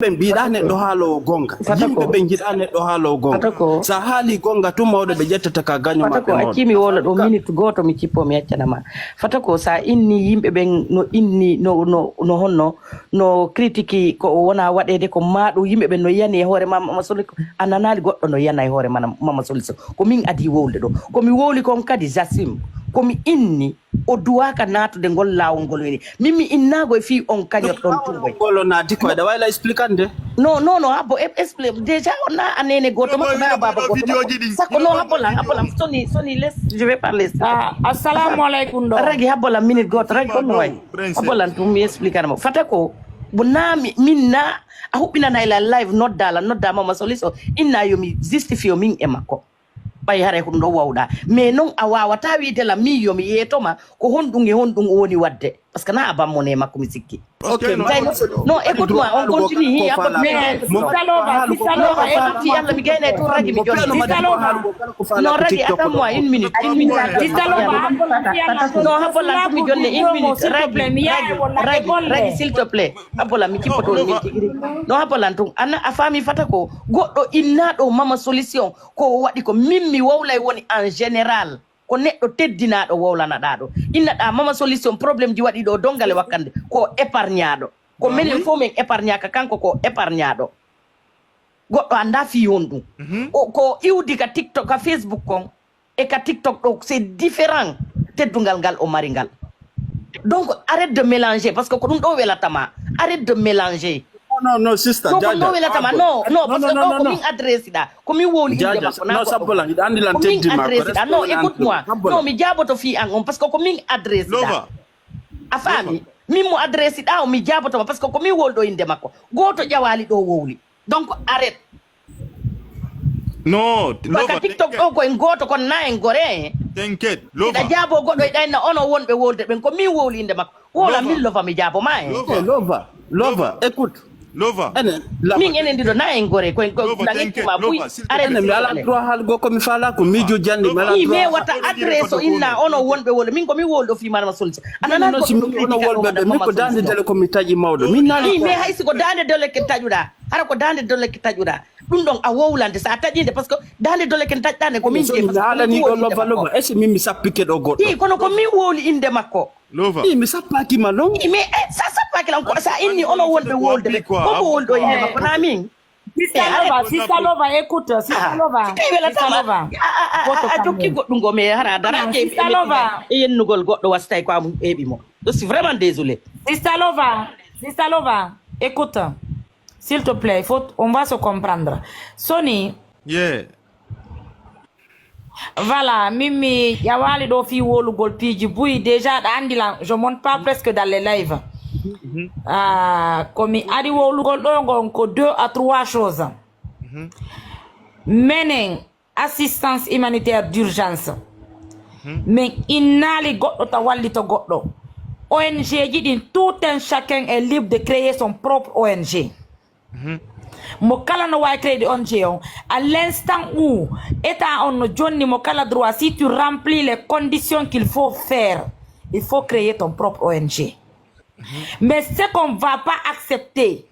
ben biɗane ɗo haalo gonga yimɓe ɓe jiɗane ɗo haalo gonga sa haali gonga tu mawɗo ɓe ƴettata ka gaño maɓɓe ko accimi wolo ɗo minute goto mi cippo mi yaccanama fata ko sa inni yimɓe ɓen no inni no honno no critique ko wona waɗede ko maɗo yimɓe ɓen no yani e hoore Mama Souli a nanali goɗɗo no yana e hoore Mama Souli ko min adi wowlde ɗo komi wowli kon kadi j'assume komi inni o duwaka natude ngol lawol ngol woni min mi innago e fi on kañot ɗon tungoy golo naati ko ɗa wayla explicande non habbo explique déjà on a anene goto makko na baba goto sakko non habbolam soni laisse je vais parler assalamu alaikum do ragi habbolam minute goto ragi kon way habbolam tum mi explique mo fata ko bonna minna a hubbinana ila live nodda Mama Souli so inna yomi justifie min e makko bay hare ko ɗum ɗo wawɗa mais non a wawata wiide la mi yomi yeetoma ko honɗum e honɗum woni wadde par ce que na a bammone makko mi sikki non écoute moi on continue hi Salova fi Allah mi gayna to ragi mi joni non ragi attends moi une minute non habola mi jonne une minute ragi s'il te plaît habola mi cippoto mi tigiri non habola tum anna a fami fata ko goddo innaɗo Mama Solution ko waɗi ko mimmi wowlay woni en général ko neɗɗo teddinaɗo wowlanaɗa ɗo innaɗa Mama Solution probléme ji waɗi ɗo dongale wakkande ko épargnaɗo ko minen fof min épargnaka kanko ko épargnaɗo goɗɗo anda fi honɗum ko iwdi ka TikTok ka Facebook kon e ka TikTok ɗo c'est différent teddugal ngal o mari ngal donc arrête de mélanger parce que ko ɗum ɗo welatama arrête de mélanger non sister jaja no welatama non parce que ko min adresse da ko mi woni inde makko non sabbola ida andi lan teddi makko non écoute moi non mi jaboto fi an on parce que ko min adresse da a fami min mo adresse da o mi jaboto parce que ko mi woldo inde makko goto ƴawali ɗo wowli donc arrête non ka TikTok ɗo ko en goto kon na en gore t'inquiète lova da jabo goɗɗo e ɗayna ono wonɓe wolde ɓen ko min wowli inde makko wola min lova mi jabo ma lova écoute Lova min enen ndiɗo na en gore ko nangituma buy arene mi ala droit haalgo komi faala ko miijo jandi mi ala droit me wata adresse o inna ono wonɓe wolde min komi wolɗo fi Mama Souli anana non si mi ono wolɓe ɓe min ko dande dele komi taƴi mawɗo min naali mais haysi ko dande dole ke taƴuɗa hara ko dande dole ke taƴuɗa ɗum ɗon a wowlande sa taƴinde par ce que dande dole ken taƴɗane ko min mi haalani ɗo lova est ce min mi sappike ɗo goɗɗo i kono ko min wowli inde makko lova mi sappakima non mais sa sappakila ko sa inni ono wonɓe wolde ɓe koko wolɗo inde makko na min Sister Lova, écoute, Sister Lova. A jokki goɗɗum ngo mais hara dara yennugol goɗɗo wastay ko am heɓi mo je suis vraiment désolé Sister Lova, écoute, s'il te plaît, on va se comprendre. Sony, yeah. Voilà, Mimi, yawali do fi wolugol piji buy déjà andila, je monte pas presque dans les lives. Comme adi wolugol do ngon ko 2 à 3 choses. Menen assistance humanitaire d'urgence. Mais inali goddo ta wallito goddo. ONG ji din tout un chacun est libre de créer son propre ONG. Mo kala no way créer ONG on à l'instant où état on jonni mo kala droit si tu remplis les conditions qu'il faut faire, il faut créer ton propre ONG. Mais ce qu'on va pas accepter,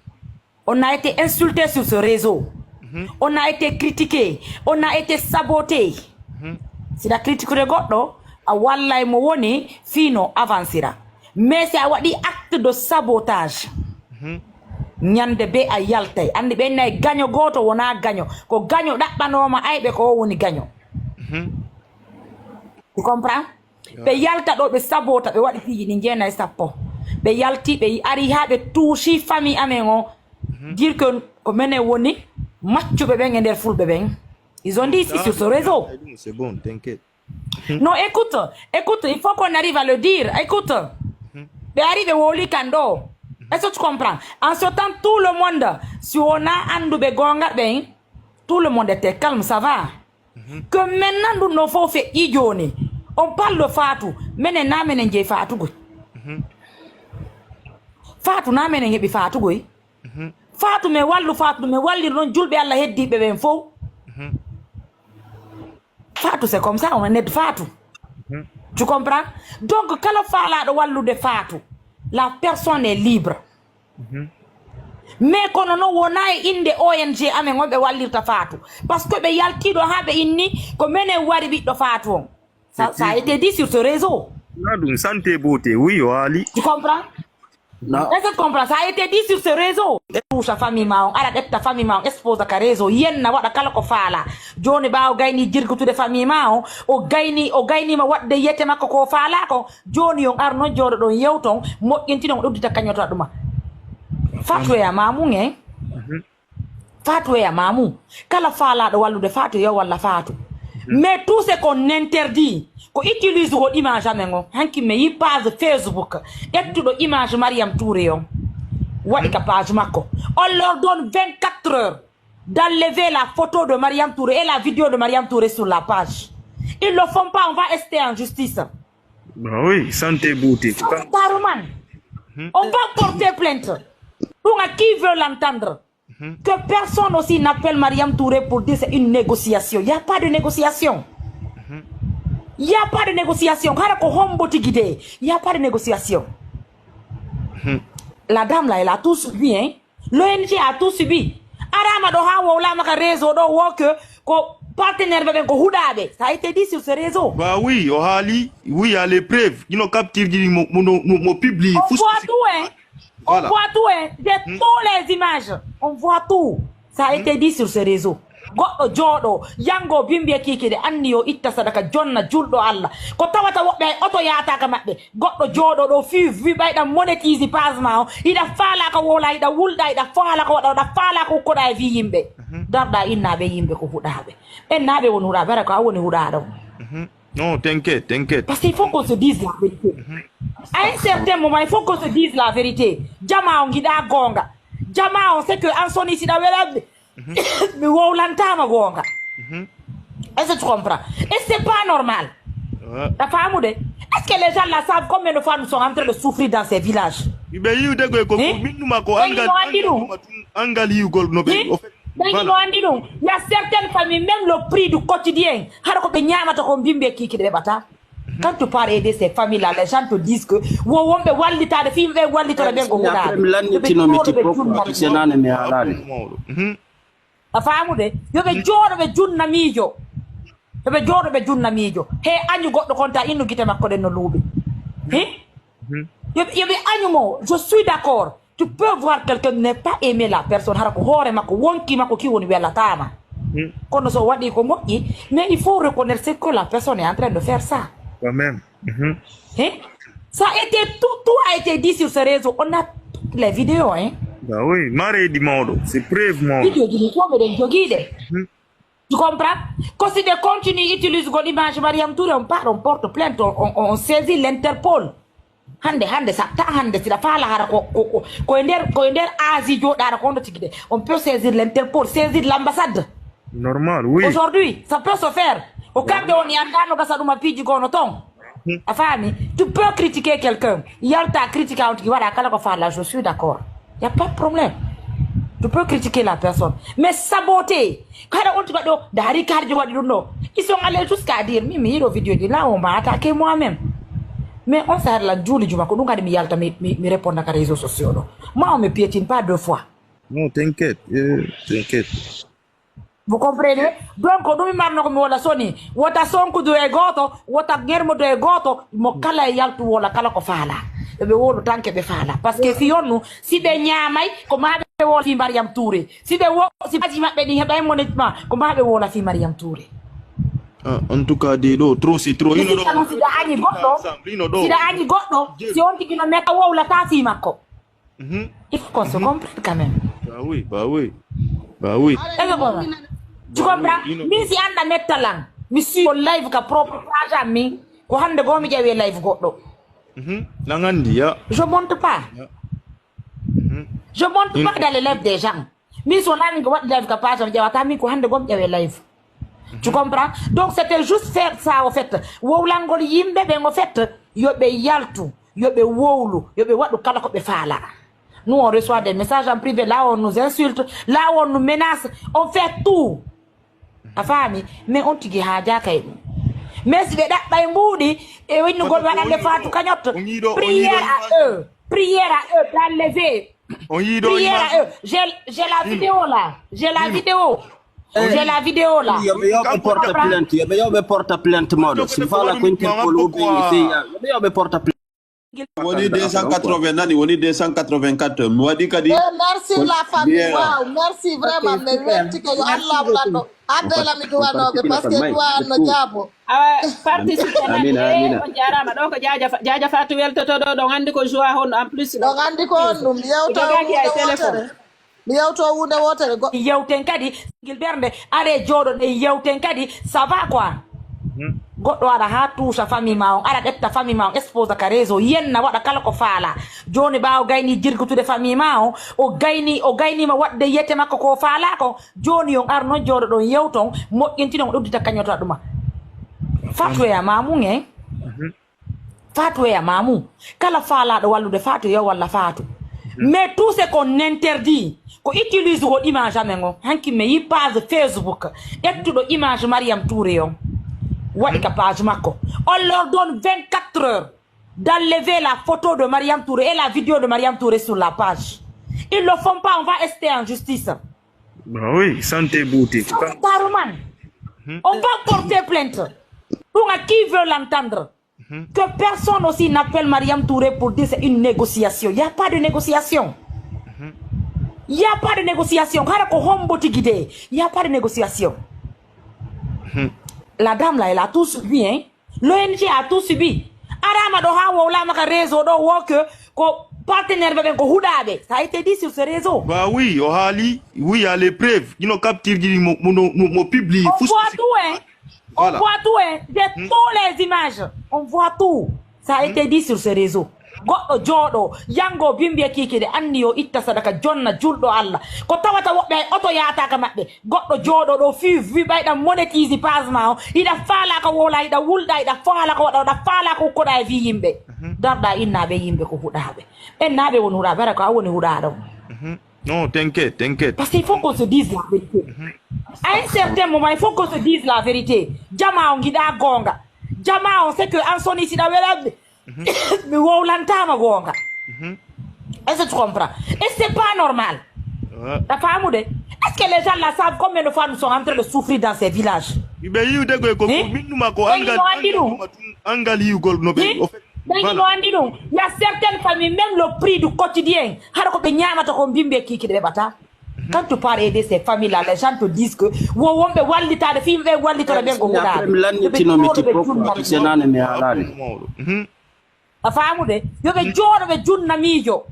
on a été insulté sur ce réseau, on a été critiqué, on a été saboté. Si la critique de goddo a wallahi mo woni fino avancera. Mais c'est a wadi acte de sabotage. Nyande be a yaltay andi be nay gaño goto wona gaño ko gaño dabbanoma aybe ko woni gaño. Tu comprends? Be yalta do be sabota be wadi fiji ni jena sappo. Be yalti be ari ha be touchi famille amen on dire que ko mene woni maccu be ben nder fulbe ben. Ils ont dit ici sur ce réseau. C'est bon, t'inquiète. Non, écoute, il faut qu'on arrive à le dire. Écoute. Be arrive woli kando. Est-ce que tu comprends? En ce temps, tout le monde, si on a andoube gonga ben, tout le monde était calme, ça va. Que maintenant nous nous faut faire idioni. On parle de Fatou, mais n'a menen je Fatou go. Fatou n'a menen je Fatou go. Fatou me walli non julbe Allah heddi be ben fo. Fatou c'est comme ça, on est Fatou. Tu comprends? Donc quand la fala de wallu de Fatou, la personne est libre. mais kono no wona e inde ONG amen wonɓe wallirta Fatou par ce que ɓe yaltiɗo ha ɓe inni ko menen wari ɓiɗɗo Fatou on ça a été dit sur ce réseau. Santé beauté, oui, Ali. Tu comprends? Non. Est-ce que tu comprends? Ça a été dit sur ce réseau. Touche famille ma on ala ta famille ma on expose ka réseau yenna wada kala ko faala joni baaw gayni jirgutude famille ma on o gayni ma wadde yete makko ko faala ko joni on arno jodo don yewton moƴƴinti don uddita kañoto duma Fatou ya mamu nge Fatou ya mamu kala faala do wallude Fatou yo walla Fatou mais tout ce qu'on interdit ko utilise ko image amengo hanki me yi page Facebook ettudo image Mariam Touré yo wadi ka page makko on leur donne 24 heures d'enlever la photo de Mariam Touré et la vidéo de Mariam Touré sur la page. Ils le font pas, on va rester en justice. Bah oui, santé beauté. On va porter plainte. Pour qui veut l'entendre. Que personne aussi n'appelle Mariam Touré pour dire c'est une négociation. Il n'y a pas de négociation. Il n'y a pas de négociation. Il n'y a pas de négociation. La dame là, elle a tout subi. Hein? L'ONG a tout subi. Arama do ha wo la maka réseau do wo que ko partenaire be ko hudabe. Ça a été dit sur ce réseau. Bah oui, Ohali, oui, il y a les preuves. Ils n'ont capté mon public. On voit tout, hein. Voilà. On voit tout, hein. De toutes les images. On voit tout. Ça a été dit sur ce réseau. Goddo jodo yango bimbe kikide anniyo itta sadaka jonna juldo Allah ko tawata wobbe auto yaata ka mabbe goddo jodo do fi bayda monétise page ma ida faala ka wola ida wulda ida faala ko wada faala ko koda vi yimbe darda innabe yimbe ko hudabe en nabe won hudabe bara ko woni hudado non t'inquiète parce qu'il faut qu'on se dise la vérité à un certain moment il faut qu'on se dise la vérité jama on gida gonga jama on sait que en son ici da welabe mais wow lantama gonga est-ce que tu comprends et c'est pas normal la femme est-ce que les gens là savent combien de femmes sont en train de souffrir dans ces villages il y a certaines familles même le prix du quotidien quand tu parles aider ces familles là les gens te disent que a faamude yobe joodo be junna miijo he anyu goddo konta innu gite makko den no luubi yobe anyu mo je suis d'accord tu peux voir quelqu'un ne pas aimer la personne harako hore makko wonki makko ki woni wela tama kono so wadi ko moƴƴi mais il faut reconnaître que la personne est en train de faire ça quand même ça a été tout a été dit sur ce réseau on a toutes les vidéos hein. Bah oui, Marie di modo, c'est preuve modo. Tu comprends? Quand si de continue utilise l'image Mariam Touré, on part, on porte plainte, on saisit l'Interpol. Hande sa ta hande si la fala hara ko ender Asie jo dara ko tigide. On peut saisir l'Interpol, saisir l'ambassade. Normal, oui. Aujourd'hui, ça peut se faire. Au cas de on y andano gasa duma piji gono ton. Afami, tu peux critiquer quelqu'un. Yalta critique out ki wala kala ko fala, je suis d'accord. Il n'y a pas de problème. Tu peux critiquer la personne. Mais saboter. Quand on te dit, ils sont allés jusqu'à dire, mais vidéo là, on m'a attaqué moi-même. Mais on s'arrête là, Julie, je me répondre à les réseaux sociaux. Moi, on ne me piétine pas 2 fois. Non, t'inquiète. Vous comprenez? Donc, on me marne comme la Sony. Wata sonku do egoto, wata germo do egoto, mo kala yaltu wala kala ko fala. Be wolo tanke be fala parce que si yonu si be nyamay ko ma be wol fi Mariam Touré si be wo si baji mabbe ni hebay monétisement ko ma be wola fi Mariam Touré en tout cas de do trop c'est trop ino do si da ani goddo si on tigi no meka wowla ta fi makko il faut qu'on se comprenne quand même bah oui tu comprends mi si anda nettalan mi si live ka propre page mi ko hande go mi jawe live goddo je monte pas. Je monte pas dans les lives des gens. Mais son ami qui live capable de dire ami ko hande gom jawe live. Tu comprends? Donc c'était juste faire ça au fait. Wo langol yimbe be en fait yobe yaltu, yobe wowlu, yobe wadu kala ko be fala. Nous on reçoit des messages en privé là on nous insulte, là on nous menace, on fait tout. La famille, mais on tigi haja kay. Mais si les dates moudi et oui nous gouvernons les Fatou Cagnotte. Prière à eux d'enlever On y do Prière à eux. J'ai la vidéo là. J'ai la vidéo. J'ai la vidéo là. Yobe porta plainte. Yobe porta plainte modo. Si fala ko Interpol ubi yobe porta plainte. Woni 280 nani woni 284 mwadi kadi merci la famille wow merci vraiment mais wetti ko Allah blando adela mi duwanobe parce que duwano jabo participer on jarama do ko jaaja fatu weltoto do gandi ko joie hon en plus do gandi ko dum yewto téléphone yewto wunde wotere go yewten kadi Gilbert are jodo de yewten kadi ça va quoi goddo ada ha toucha famille ma on ara detta famille ma on expose ka réseau yenna wada kala ko faala joni baaw gayni jirgutude famille ma on o gayni ma wadde yete makko ko faala ko joni on arno jodo don yewton moƴƴintino on uddita kañota duma fatu ya mamu nge fatu ya mamu kala faala do wallude fatu yo walla fatu mais tout ce qu'on interdit ko utilise ko image amengo hanki me yi page Facebook ettudo image Mariam Touré yo wadi ka page makko on leur donne 24 heures d'enlever la photo de Mariam Touré et la vidéo de Mariam Touré sur la page. Ils le font pas, on va rester en justice. Bah oui, santé boutique. On va porter plainte. Pour qui veut l'entendre. Que personne aussi n'appelle Mariam Touré pour dire c'est une négociation. Il n'y a pas de négociation. Il n'y a pas de négociation. Il n'y a pas de négociation. La dame là, elle a tout subi, hein. L'ONG a tout subi. Arama do ha wo la maka réseau do wo que ko partenaire be ko hudabe. Ça a été dit sur ce réseau. Bah oui, Ohali, oui, il y a les preuves. You know, capture mon public. On voit tout, hein. Voilà. On voit tout, hein. De toutes les images. On voit tout. Ça a été dit sur ce réseau. Goddo jodo yango bimbe kiki de anniyo itta sadaka jonna juldo Allah ko tawata wobbe auto yaata ka mabbe goddo jodo do fi bayda monétise page ma ida faala ko wola ida wulda ida faala ko wada faala ko koda vi yimbe darda inna be yimbe ko hudabe en nabe won hudabe bara ko woni hudado non t'inquiète parce qu'il faut qu'on se dise la vérité à un certain moment il faut qu'on se dise la vérité jama on gida gonga jama on sait que en son ici da welabe mais wow lantama gonga est-ce que tu comprends et c'est pas normal la femme de est-ce que les gens là savent combien de femmes sont en train de souffrir dans ces villages il y a certaines familles même le prix du quotidien quand tu parles aider ces familles là les gens te disent que a faamude yobe joodo be junna miijo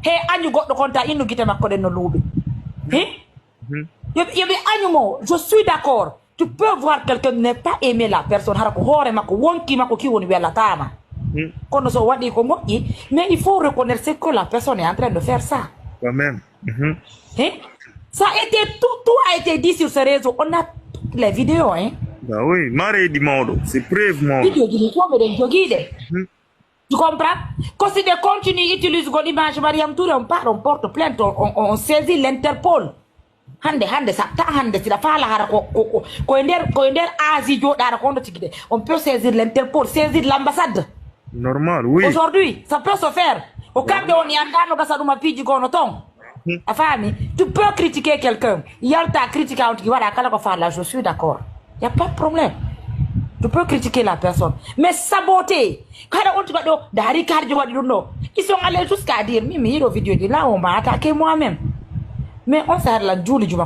he anyu goddo konta innu gite makko den no luubi yobe anyu mo je suis d'accord tu peux voir quelqu'un ne pas aimer la personne harako hore makko wonki makko ki woni wela tama kono so wadi ko moƴƴi mais il faut reconnaître que la personne est en train de faire ça quand même ça a été tout a été dit sur ce réseau on a toutes les vidéos hein. Bah oui, maré di modo, c'est preuve modo. Tu comprends? Quand si de continue utilise l'image Mariam Touré, on part, on porte plainte, on saisit l'Interpol. Hande sa ta hande si la fala hara ko ender Asie jo dara ko tigide. On peut saisir l'Interpol, saisir l'ambassade. Normal, oui. Aujourd'hui, ça peut se faire. Au cas où on y andano gasa duma piji gono ton. Afami, tu peux critiquer quelqu'un. Yalta critique out ki wala kala ko fala, je suis d'accord. Il n'y a pas de problème. Tu peux critiquer la personne. Mais saboter. Quand on te dit, ils sont allés jusqu'à dire, mais vidéo là, on m'a attaqué moi-même. Mais on s'arrête là, Julie, je me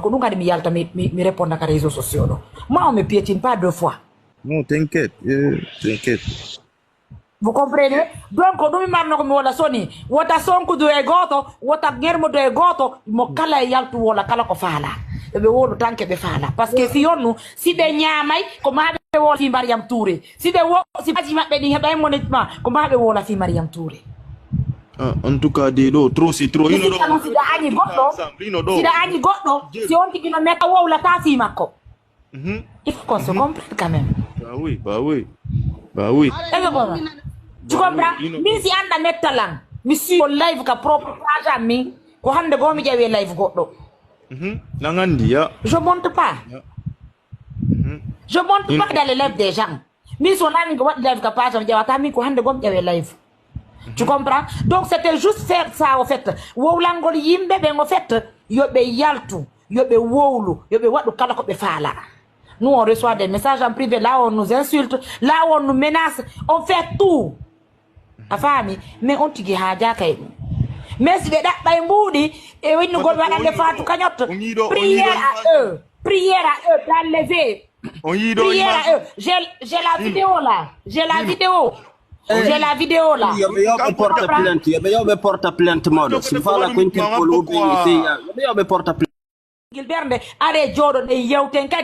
répondre à les réseaux sociaux. Moi, on ne me piétine pas 2 fois. Non, t'inquiète. Vous comprenez? Donc, on me marne comme on la sonne. Wata sonku do egoto, wata germo do egoto, mo kala yaltu wala kala ko fala. Be wolo tanke be fala parce que si yonu si be nyamay ko ma be wolo fi Mariam Touré si be wo si baji mabbe ni heba monétisement ko ma be wolo fi Mariam Touré en tout cas de do trop si trop ino do si da ani goddo si on tigino meka wo la ta fi makko il faut qu'on se comprenne quand même bah oui tu comprends mi si anda metalang mi si live ka propre page mi ko hande go mi jawe live goddo je monte pas. Je monte pas dans les lives des gens. Mais son ami qui live capable de dire attends mi ko hande gom jawe live. Tu comprends? Donc c'était juste faire ça en fait. Wowlangol yimbe ben en fait yobe yaltu, yobe wowlu, yobe wadu kala ko be fala. Nous on reçoit des messages en privé, là on nous insulte, là on nous menace, on fait tout. A famille, mais on tigi haja kay. Mais si da bay mboudi e wini gol wala le fatu kanyot. Prière à eux d'enlever. Prière à eux. J'ai la vidéo là. J'ai la vidéo. J'ai la vidéo là. Yobe porta plainte modo. Si fala ko intel ko lobi yobe porta plainte. Gilbert are jodo de yewten